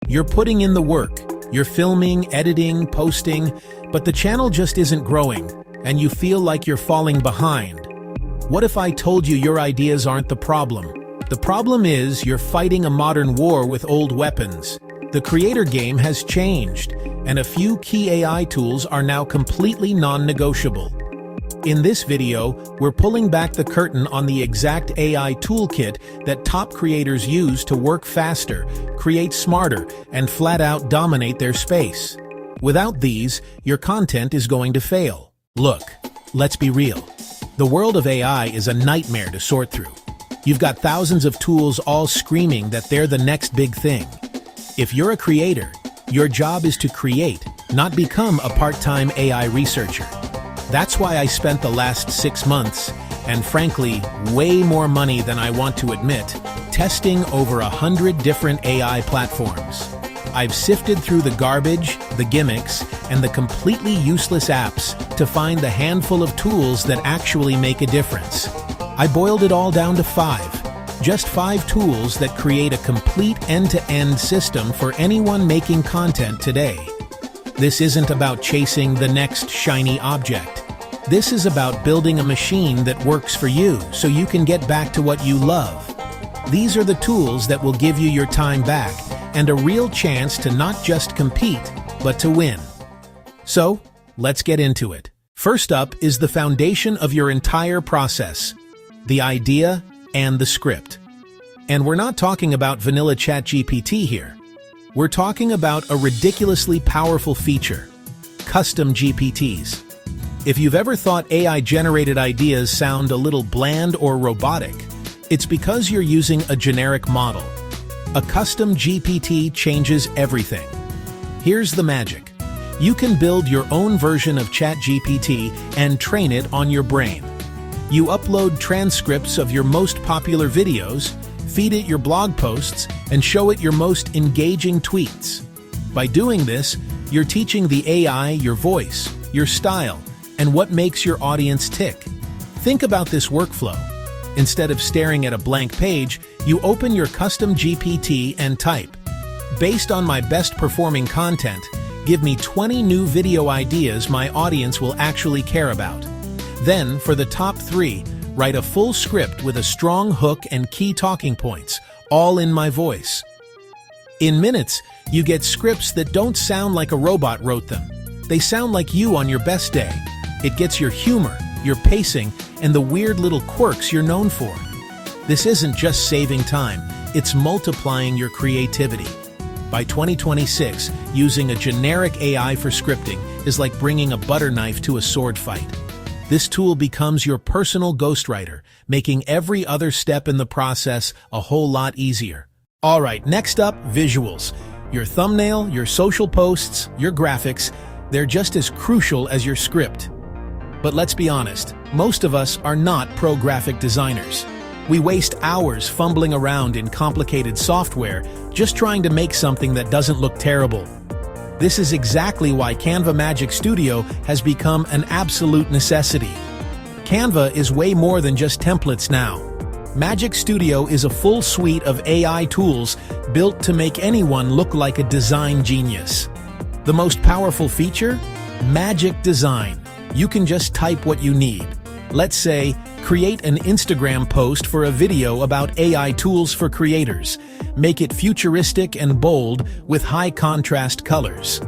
You're putting in the work. You're filming, editing, posting, but the channel just isn't growing, and you feel like you're falling behind. What if I told you your ideas aren't the problem? The problem is you're fighting a modern war with old weapons. The creator game has changed, and a few key AI tools are now completely non-negotiable. In this video, we're pulling back the curtain on the exact AI toolkit that top creators use to work faster, create smarter, and flat out dominate their space. Without these, your content is going to fail. Look, let's be real. The world of AI is a nightmare to sort through. You've got thousands of tools all screaming that they're the next big thing. If you're a creator, your job is to create, not become a part-time AI researcher. That's why I spent the last 6 months, and frankly, way more money than I want to admit, testing over 100 different AI platforms. I've sifted through the garbage, the gimmicks, and the completely useless apps to find the handful of tools that actually make a difference. I boiled it all down to 5. Just 5 tools that create a complete end-to-end system for anyone making content today. This isn't about chasing the next shiny object. This is about building a machine that works for you so you can get back to what you love. These are the tools that will give you your time back and a real chance to not just compete, but to win. So, let's get into it. First up is the foundation of your entire process: the idea and the script. And we're not talking about vanilla ChatGPT here. We're talking about a ridiculously powerful feature: custom GPTs. If you've ever thought AI-generated ideas sound a little bland or robotic, it's because you're using a generic model. A custom GPT changes everything. Here's the magic. You can build your own version of ChatGPT and train it on your brain. You upload transcripts of your most popular videos, feed it your blog posts, and show it your most engaging tweets. By doing this, you're teaching the AI your voice, your style, and what makes your audience tick. Think about this workflow. Instead of staring at a blank page, you open your custom GPT and type, "Based on my best performing content, give me 20 new video ideas my audience will actually care about." Then, for the top 3, write a full script with a strong hook and key talking points, all in my voice. In minutes, you get scripts that don't sound like a robot wrote them. They sound like you on your best day. It gets your humor, your pacing, and the weird little quirks you're known for. This isn't just saving time, it's multiplying your creativity. By 2026, using a generic AI for scripting is like bringing a butter knife to a sword fight. This tool becomes your personal ghostwriter, making every other step in the process a whole lot easier. All right, next up, visuals. Your thumbnail, your social posts, your graphics, they're just as crucial as your script. But let's be honest, most of us are not pro graphic designers. We waste hours fumbling around in complicated software just trying to make something that doesn't look terrible. This is exactly why Canva Magic Studio has become an absolute necessity. Canva is way more than just templates now. Magic Studio is a full suite of AI tools built to make anyone look like a design genius. The most powerful feature? Magic Design. You can just type what you need. Let's say, create an Instagram post for a video about AI tools for creators. Make it futuristic and bold with high contrast colors.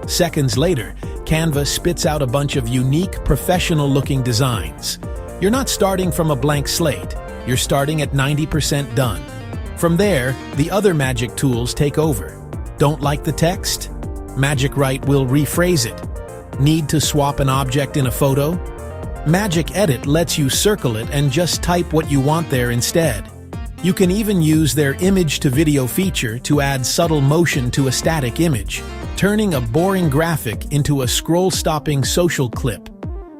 Seconds later, Canva spits out a bunch of unique, professional-looking designs. You're not starting from a blank slate. You're starting at 90% done. From there, the other Magic tools take over. Don't like the text? Magic Write will rephrase it. Need to swap an object in a photo? Magic Edit lets you circle it and just type what you want there instead. You can even use their image-to-video feature to add subtle motion to a static image, turning a boring graphic into a scroll-stopping social clip.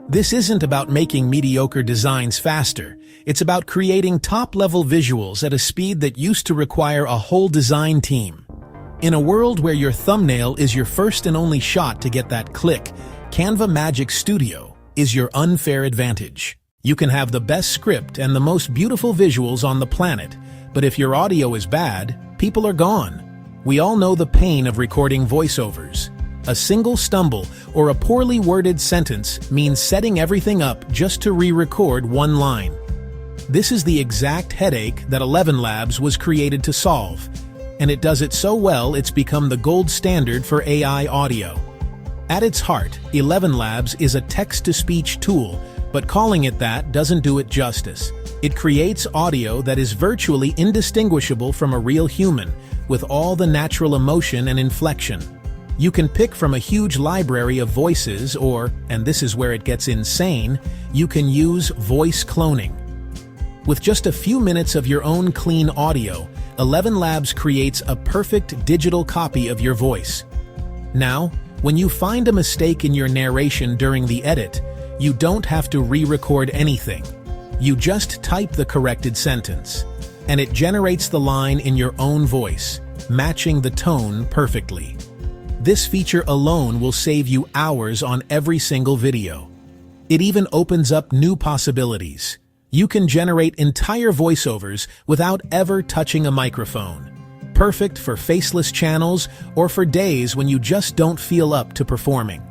This isn't about making mediocre designs faster. It's about creating top-level visuals at a speed that used to require a whole design team. In a world where your thumbnail is your first and only shot to get that click, Canva Magic Studio is your unfair advantage. You can have the best script and the most beautiful visuals on the planet, but if your audio is bad, people are gone. We all know the pain of recording voiceovers. A single stumble or a poorly worded sentence means setting everything up just to re-record one line. This is the exact headache that ElevenLabs was created to solve, and it does it so well it's become the gold standard for AI audio. At its heart, ElevenLabs is a text-to-speech tool, but calling it that doesn't do it justice. It creates audio that is virtually indistinguishable from a real human, with all the natural emotion and inflection. You can pick from a huge library of voices or, and this is where it gets insane, you can use voice cloning. With just a few minutes of your own clean audio, ElevenLabs creates a perfect digital copy of your voice. Now, when you find a mistake in your narration during the edit, you don't have to re-record anything. You just type the corrected sentence, and it generates the line in your own voice, matching the tone perfectly. This feature alone will save you hours on every single video. It even opens up new possibilities. You can generate entire voiceovers without ever touching a microphone. Perfect for faceless channels or for days when you just don't feel up to performing.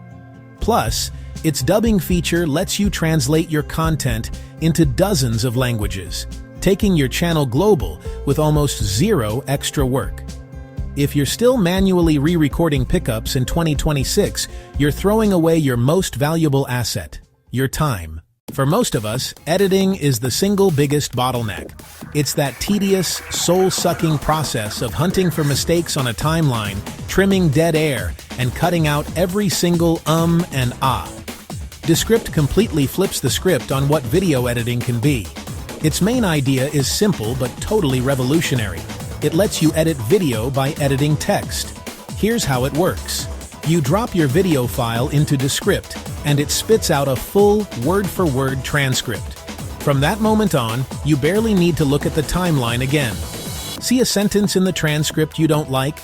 Plus, its dubbing feature lets you translate your content into dozens of languages, taking your channel global with almost zero extra work. If you're still manually re-recording pickups in 2026, you're throwing away your most valuable asset, your time. For most of us, editing is the single biggest bottleneck. It's that tedious, soul-sucking process of hunting for mistakes on a timeline, trimming dead air, and cutting out every single and ah. Descript completely flips the script on what video editing can be. Its main idea is simple but totally revolutionary. It lets you edit video by editing text. Here's how it works. You drop your video file into Descript, and it spits out a full, word-for-word transcript. From that moment on, you barely need to look at the timeline again. See a sentence in the transcript you don't like?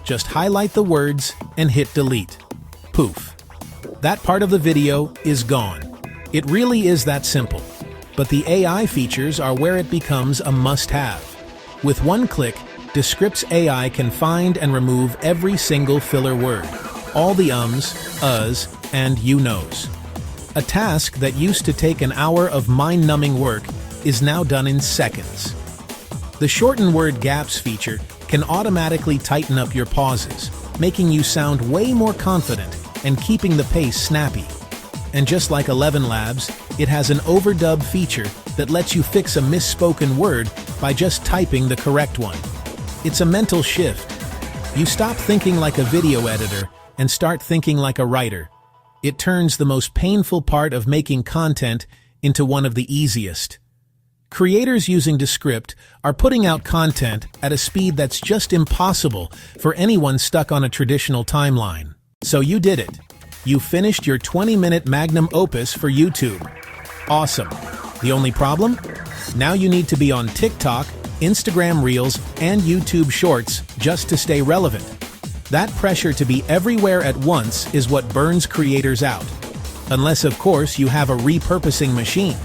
Just highlight the words and hit delete. Poof. That part of the video is gone. It really is that simple. But the AI features are where it becomes a must-have. With one click, Descript's AI can find and remove every single filler word, all the ums, uhs, and you knows. A task that used to take an hour of mind-numbing work is now done in seconds. The shorten word gaps feature can automatically tighten up your pauses, making you sound way more confident and keeping the pace snappy. And just like ElevenLabs, it has an overdub feature that lets you fix a misspoken word by just typing the correct one. It's a mental shift. You stop thinking like a video editor and start thinking like a writer. It turns the most painful part of making content into one of the easiest. Creators using Descript are putting out content at a speed that's just impossible for anyone stuck on a traditional timeline. So you did it. You finished your 20-minute magnum opus for YouTube. Awesome. The only problem? Now you need to be on TikTok, Instagram Reels, and YouTube Shorts just to stay relevant. That pressure to be everywhere at once is what burns creators out. Unless, of course, you have a repurposing machine.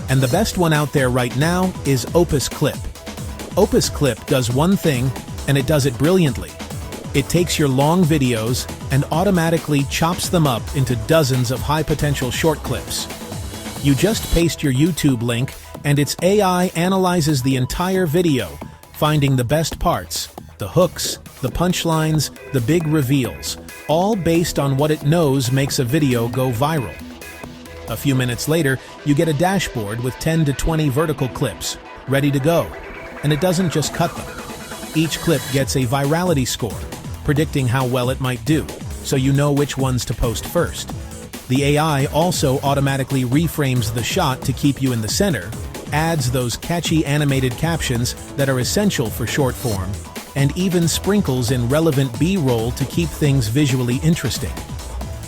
And the best one out there right now is Opus Clip. Opus Clip does one thing, and it does it brilliantly. It takes your long videos and automatically chops them up into dozens of high-potential short clips. You just paste your YouTube link, and its AI analyzes the entire video, finding the best parts, the hooks, the punchlines, the big reveals, all based on what it knows makes a video go viral. A few minutes later, you get a dashboard with 10 to 20 vertical clips, ready to go. And it doesn't just cut them. Each clip gets a virality score, predicting how well it might do, so you know which ones to post first. The AI also automatically reframes the shot to keep you in the center, adds those catchy animated captions that are essential for short form, and even sprinkles in relevant B-roll to keep things visually interesting.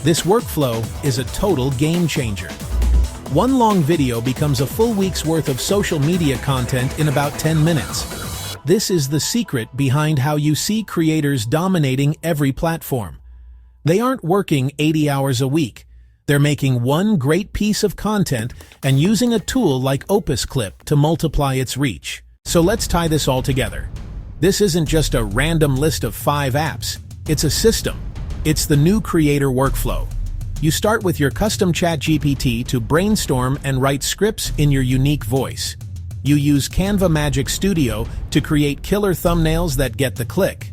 This workflow is a total game changer. One long video becomes a full week's worth of social media content in about 10 minutes. This is the secret behind how you see creators dominating every platform. They aren't working 80 hours a week. They're making one great piece of content and using a tool like Opus Clip to multiply its reach. So let's tie this all together. This isn't just a random list of 5 apps. It's a system. It's the new creator workflow. You start with your custom ChatGPT to brainstorm and write scripts in your unique voice. You use Canva Magic Studio to create killer thumbnails that get the click.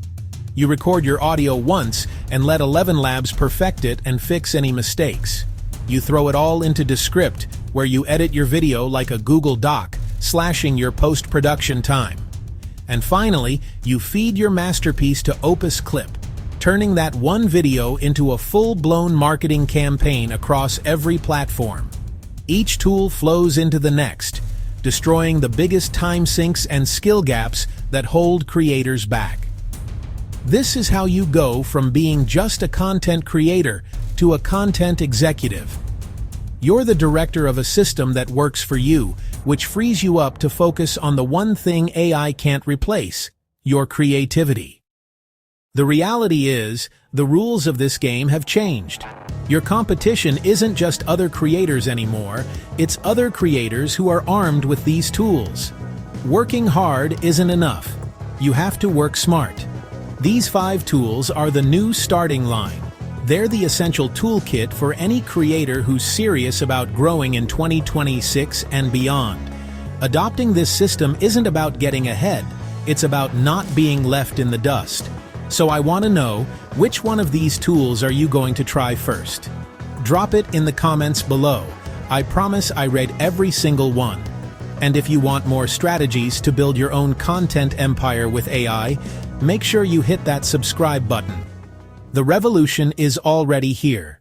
You record your audio once and let 11 Labs perfect it and fix any mistakes. You throw it all into Descript, where you edit your video like a Google Doc, slashing your post-production time. And finally, you feed your masterpiece to Opus Clip, turning that one video into a full-blown marketing campaign across every platform. Each tool flows into the next, destroying the biggest time sinks and skill gaps that hold creators back. This is how you go from being just a content creator to a content executive. You're the director of a system that works for you, which frees you up to focus on the one thing AI can't replace: your creativity. The reality is, the rules of this game have changed. Your competition isn't just other creators anymore, it's other creators who are armed with these tools. Working hard isn't enough. You have to work smart. These 5 tools are the new starting line. They're the essential toolkit for any creator who's serious about growing in 2026 and beyond. Adopting this system isn't about getting ahead, it's about not being left in the dust. So I want to know, which one of these tools are you going to try first? Drop it in the comments below. I promise I read every single one. And if you want more strategies to build your own content empire with AI, make sure you hit that subscribe button. The revolution is already here.